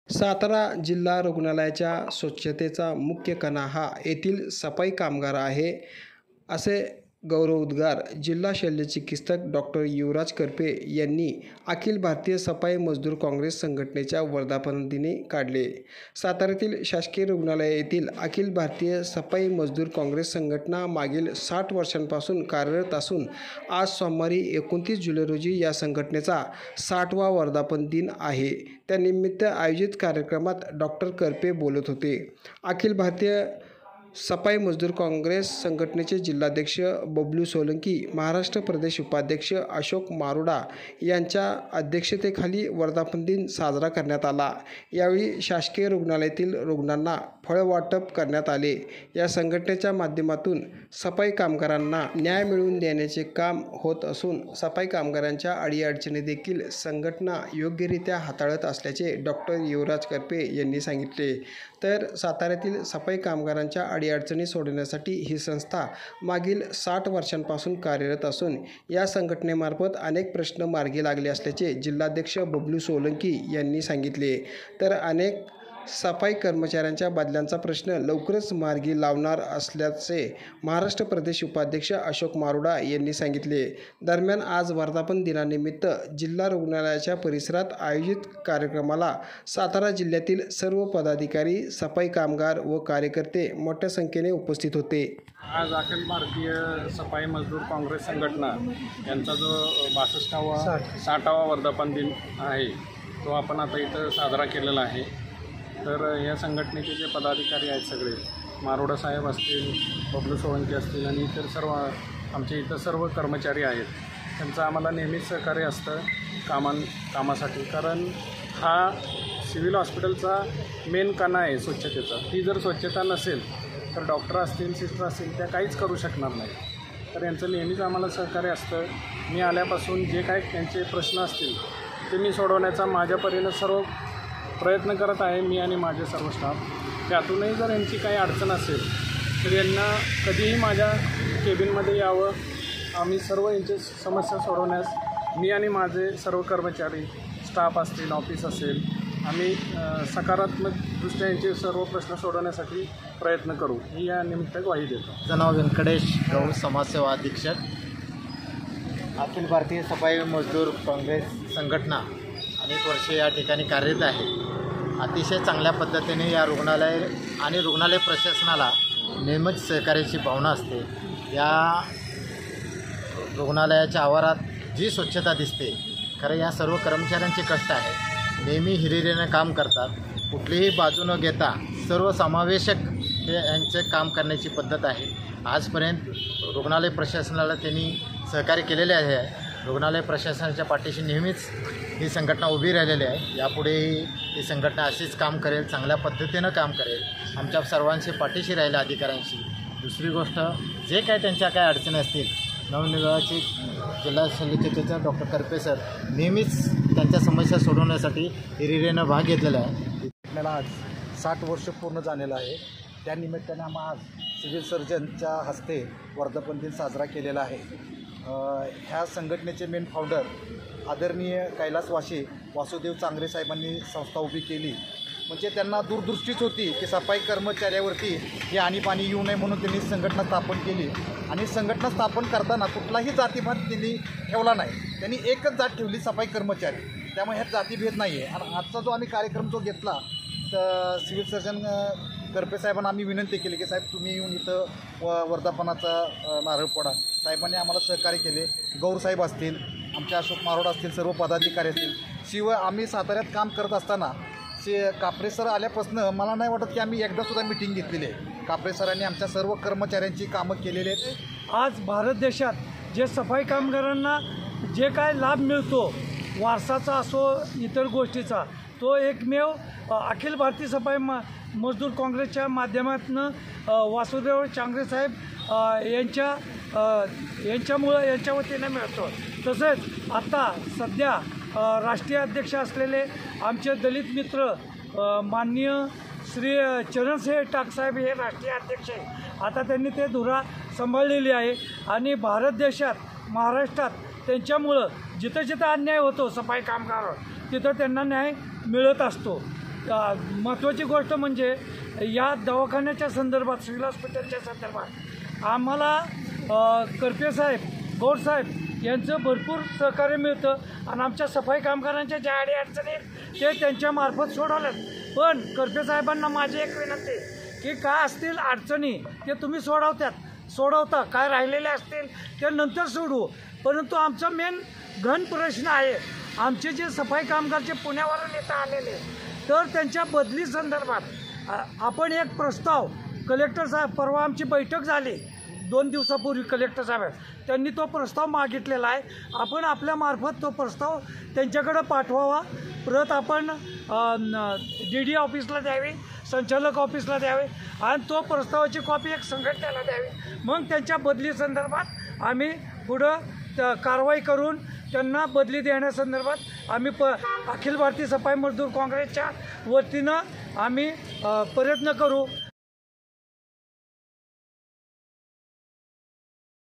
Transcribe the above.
सातारा जिल्हा रुग्णालयाच्या स्वच्छतेचा मुख्य कणा हा येथील सफाई कामगार आहे, असे गौरवोद्गार जिल्हा शल्यचिकित्सक डॉक्टर युवराज करपे यांनी अखिल भारतीय सफाई मजदूर काँग्रेस संघटनेच्या वर्धापनदिनी काढले. साताऱ्यातील शासकीय रुग्णालय येथील अखिल भारतीय सफाई मजदूर काँग्रेस संघटना मागील 60 वर्षांपासून कार्यरत असून आज सोमवारी 29 जुलै रोजी या संघटनेचा 60वा वर्धापन दिन आहे. त्यानिमित्त आयोजित कार्यक्रमात डॉक्टर करपे बोलत होते. अखिल भारतीय सफाई मजदूर काँग्रेस संघटनेचे जिल्हाध्यक्ष बबलू सोलंकी, महाराष्ट्र प्रदेश उपाध्यक्ष अशोक मारोडा यांच्या अध्यक्षतेखाली वर्धापन दिन साजरा करण्यात आला. यावेळी शासकीय रुग्णालयातील रुग्णांना फळ वाटप करण्यात आले. या संघटनेच्या माध्यमातून सफाई कामगारांना न्याय मिळवून देण्याचे काम होत असून सफाई कामगारांच्या अडीअडचणी देखील संघटना योग्यरित्या हाताळत असल्याचे डॉक्टर युवराज करपे यांनी सांगितले. तर साताऱ्यातील सफाई कामगारांच्या अडीअडचणी सोडवण्यासाठी ही संस्था मागील 60 वर्षांपासून कार्यरत असून या संघटनेमार्फत अनेक प्रश्न मार्गी लागले असल्याचे जिल्हाध्यक्ष बबलू सोलंकी यांनी सांगितले. तर अनेक सफाई कर्मचाऱ्यांच्या बदल्यांचा प्रश्न लवकरच मार्गी लावणार असल्याचे महाराष्ट्र प्रदेश उपाध्यक्ष अशोक मारोडा यांनी सांगितले. दरम्यान आज वर्धापन दिनानिमित्त जिल्हा रुग्णालयाच्या परिसरात आयोजित कार्यक्रमाला सातारा जिल्ह्यातील सर्व पदाधिकारी, सफाई कामगार व कार्यकर्ते मोठ्या संख्येने उपस्थित होते. आज अखिल भारतीय सफाई मजदूर काँग्रेस संघटना यांचा जो 60वा वर्धापन दिन आहे तो आपण आता इथं साजरा केलेला आहे. तर या संघटनेचे जे पदाधिकारी आहेत सगळे, मारोडा साहेब असतील, बबलू सोळंकी असतील आणि इतर सर्व आमचे इथं सर्व कर्मचारी आहेत, त्यांचं आम्हाला नेहमीच सहकार्य असतं कामासाठी. कारण हा सिव्हिल हॉस्पिटलचा मेन कणा आहे स्वच्छतेचा. ती जर स्वच्छता नसेल तर डॉक्टर असतील, सिस्टर असतील, त्या काहीच करू शकणार नाही. तर यांचं नेहमीच आम्हाला सहकार्य असतं. मी आल्यापासून जे काही त्यांचे प्रश्न असतील ते मी सोडवण्याचा माझ्या परीने सर्व प्रयत्न करत आहे, मी आणि माझे सर्व स्टाफ. त्यातूनही जर यांची काही अडचण असेल तर यांना कधीही माझ्या केबिनमध्ये यावं. आम्ही सर्व यांची समस्या सोडवण्यास मी आणि माझे सर्व कर्मचारी, स्टाफ असतील, ऑफिस असेल, आम्ही सकारात्मकदृष्ट्या यांचे सर्व प्रश्न सोडवण्यासाठी प्रयत्न करू, ही या निमित्त ग्वाही देतो. माझं नाव व्यंकटेश गौड, समाजसेवा अधीक्षक, अखिल भारतीय सफाई मजदूर काँग्रेस संघटना अनेक वर्षे या ठिकाणी कार्यरत आहे. अतिशय चांगल्या पद्धतीने या रुग्णालय आणि रुग्णालय प्रशासनाला नेहमीच सहकार्याची भावना असते. या रुग्णालयाच्या आवारात जी स्वच्छता दिसते, खरं या सर्व कर्मचाऱ्यांचे कष्ट आहे. नेहमी हिरिरीने काम करतात. कुठलीही बाजू न घेता सर्वसमावेशक हे यांचे काम करण्याची पद्धत आहे. आजपर्यंत रुग्णालय प्रशासनाला त्यांनी सहकार्य केलेले आहे. रुग्णालय प्रशासनाच्या पाठीशी नेहमीच ही संघटना उभी राहिलेली आहे. यापुढेही ही संघटना अशीच काम करेल, चांगल्या पद्धतीनं काम करेल, आमच्या सर्वांशी पाठीशी राहील, अधिकाऱ्यांशी. दुसरी गोष्ट, जे काय त्यांच्या काय अडचणी असतील, नवनिर्वाचित जिल्हा शल्यचिकित्सक डॉक्टर करपे सर नेहमीच त्यांच्या समस्या सोडवण्यासाठी हिरिरीनं भाग घेतलेला आहे. आपल्याला आज 60 वर्ष पूर्ण झालेलं आहे. त्यानिमित्ताने आम्ही आज सिव्हिल सर्जनच्या हस्ते वर्धापन दिन साजरा केलेला आहे. ह्या संघटनेचे मेन फाउंडर आदरणीय कैलास वासुदेव चांगरे साहेबांनी संस्था उभी केली. म्हणजे त्यांना दूरदृष्टीच होती की सफाई कर्मचाऱ्यावरती हे आणीबाणी येऊ नये म्हणून त्यांनी संघटना स्थापन केली. आणि संघटना स्थापन करताना कुठलाही जातीभात त्यांनी ठेवला नाही. त्यांनी एकच जात ठेवली, सफाई कर्मचारी. त्यामुळे ह्यात जातीभेद नाही आहे. आणि आजचा जो आम्ही कार्यक्रम जो घेतला, तर सिव्हिल सर्जन करपे साहेबांना आम्ही विनंती केली की साहेब तुम्ही येऊन इथं वर्धापनाचा नारळ फोडा. साहेबांनी आम्हाला सहकार्य केले. गौरसाहेब असतील, आमचे अशोक मारोडा असतील, सर्व पदाधिकारी असतील. शिवाय आम्ही साताऱ्यात काम करत असताना कापरे सर आल्यापासून मला नाही वाटत की आम्ही एकदासुद्धा मिटिंग घेतलेली आहे. कापरे सरांनी आमच्या सर्व कर्मचाऱ्यांची कामं केलेली आहेत. आज भारत देशात जे सफाई कामगारांना जे काय लाभ मिळतो, वारसाचा असो इतर गोष्टीचा, तो एकमेव अखिल भारतीय सफाई मजदूर काँग्रेसच्या माध्यमातून वासुदेव चांगरे साहेब यांच्या वतीने मिळतो. तसेच आता सध्या राष्ट्रीय अध्यक्ष असलेले आमचे दलित मित्र माननीय श्री चरणसिंह टाकसाहेब हे राष्ट्रीय अध्यक्ष आहे. आता त्यांनी ते धुरा सांभाळलेली आहे. आणि भारत देशात, महाराष्ट्रात त्यांच्यामुळं जिथं जिथं अन्याय होतो सफाई कामगारावर, तिथं त्यांना न्याय मिळत असतो. महत्त्वाची गोष्ट म्हणजे या दवाखान्याच्या संदर्भात, सिव्हिल हॉस्पिटलच्या संदर्भात आम्हाला करपे साहेब, गौड साहेब यांचं भरपूर सहकार्य मिळतं आणि आमच्या सफाई कामगारांच्या ज्या अडचणी ते त्यांच्यामार्फत सोडवल्यात. पण करपे साहेबांना माझी एक विनंती की काय असतील अडचणी ते तुम्ही सोडवता, काय राहिलेले असतील ते नंतर सोडवू. परंतु आमचा मेन घन प्रश्न आहे, आमचे जे सफाई कामगारचे पुण्यावरून इथं आलेले तर त्यांच्या बदली संदर्भात आपण एक प्रस्ताव कलेक्टर साहेब, परवा आमची बैठक झाली 2 दिवसापूर्वी कलेक्टर साहेब, त्यांनी तो प्रस्ताव मागितलेला आहे. आपण आपल्यामार्फत तो प्रस्ताव त्यांच्याकडं पाठवावा. परत आपण DD ऑफिसला द्यावी, संचालक ऑफिसला द्यावे आणि तो प्रस्तावाची कॉपी एक संघटनेला द्यावी. मग त्यांच्या बदली संदर्भात आम्ही पुढं कारवाई करून त्यांना बदली देण्यासंदर्भात आम्ही अखिल भारतीय सफाई मजदूर काँग्रेसच्या वतीनं आम्ही प्रयत्न करू.